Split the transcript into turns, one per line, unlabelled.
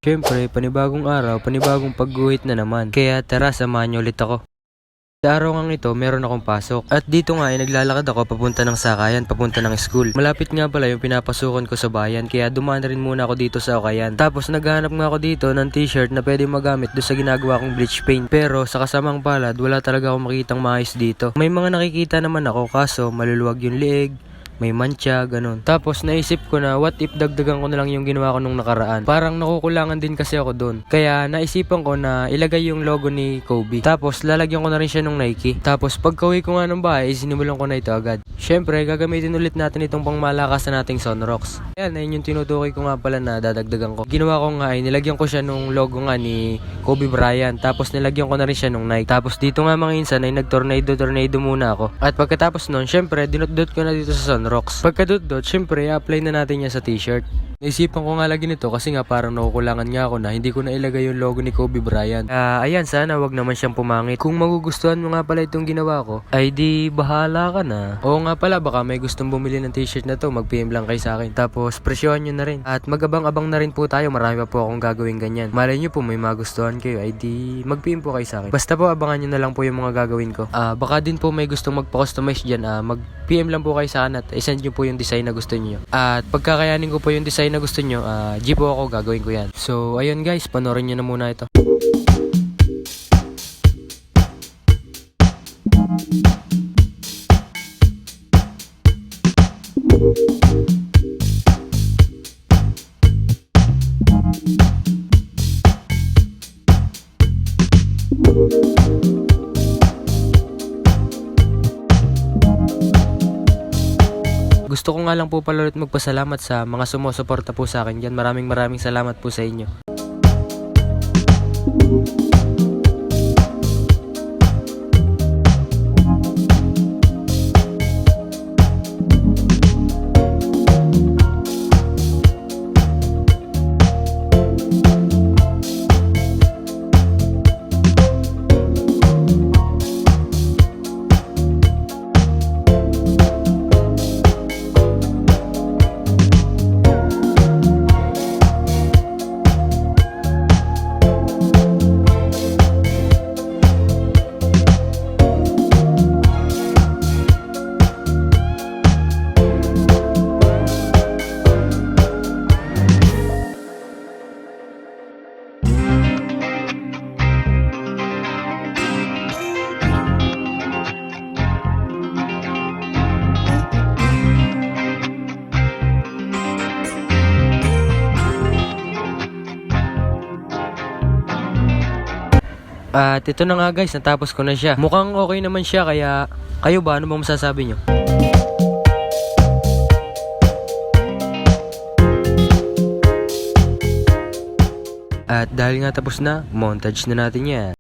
Siyempre, panibagong araw, panibagong pagguhit na naman. Kaya tara, samahan niyo ulit ako. Sa araw ngang ito, meron akong pasok. At dito nga ay naglalakad ako papunta ng sakayan, papunta ng school. Malapit nga pala yung pinapasukan ko sa bayan, kaya dumaan rin muna ako dito sa Okayan. Tapos naghahanap nga ako dito ng t-shirt na pwede magamit doon sa ginagawa kong bleach paint. Pero sa kasamang palad, wala talaga akong makitang maayos dito. May mga nakikita naman ako, kaso maluluwag yung liig, may mancha, ganun. Tapos naisip ko na what if dagdagan ko na lang yung ginawa ko nung nakaraan. Parang nakukulangan din kasi ako doon. Kaya naisipan ko na ilagay yung logo ni Kobe. Tapos lalagyan ko na rin siya nung Nike. Tapos pagka-uwi ko nga ng bahay, sinimulan ko na ito agad. Syempre, gagamitin ulit natin itong pangmalakas na nating Sunrocks. Ayan, ayun yung tinutukoy ko nga pala na dadagdagan ko. Ginawa ko nga ay nilagyan ko siya nung logo nga ni Kobe Bryant. Tapos nilagyan ko na rin siya nung Nike. Tapos dito nga mga insan ay nag-tornado muna ako. At pagkatapos nun, syempre, dinot-dot ko na dito sa Sunrocks. Pagka-dot-dot, syempre, i-apply na natin yan sa t-shirt. Naisipan ko nga lagi nito kasi nga parang nakukulangan nga ako na hindi ko na ilagay yung logo ni Kobe Bryant. Ayan, sana wag naman siyang pumangit. Kung magugustuhan mo nga pala itong ginawa ko, ay di bahala ka na. Oo nga pala, baka may gustong bumili ng t-shirt na to, mag-PM lang kayo sa akin. Tapos presyohan nyo na rin. At magabang-abang na rin po tayo, marami pa po akong gagawin ganyan. Malay nyo po may magustuhan kayo, ay di mag-PM po kayo sa akin. Basta po abangan nyo na lang po yung mga gagawin ko. Baka din po may gustong magpa-customize dyan, mag-PM lang po kayo sa akin at isend nyo po yung design na gusto nyo. At pagkakayanin ko po yung design na gusto nyo, G po ako, gagawin ko yan. So ayun guys, panoorin nyo na muna ito. Gusto ko nga lang po pala ulit magpasalamat sa mga sumusuporta po sa akin dyan. Maraming salamat po sa inyo. At ito na nga guys, natapos ko na siya. Mukhang okay naman siya, kaya kayo ba? Ano bang masasabi nyo? At dahil nga tapos na, montage na natin yan.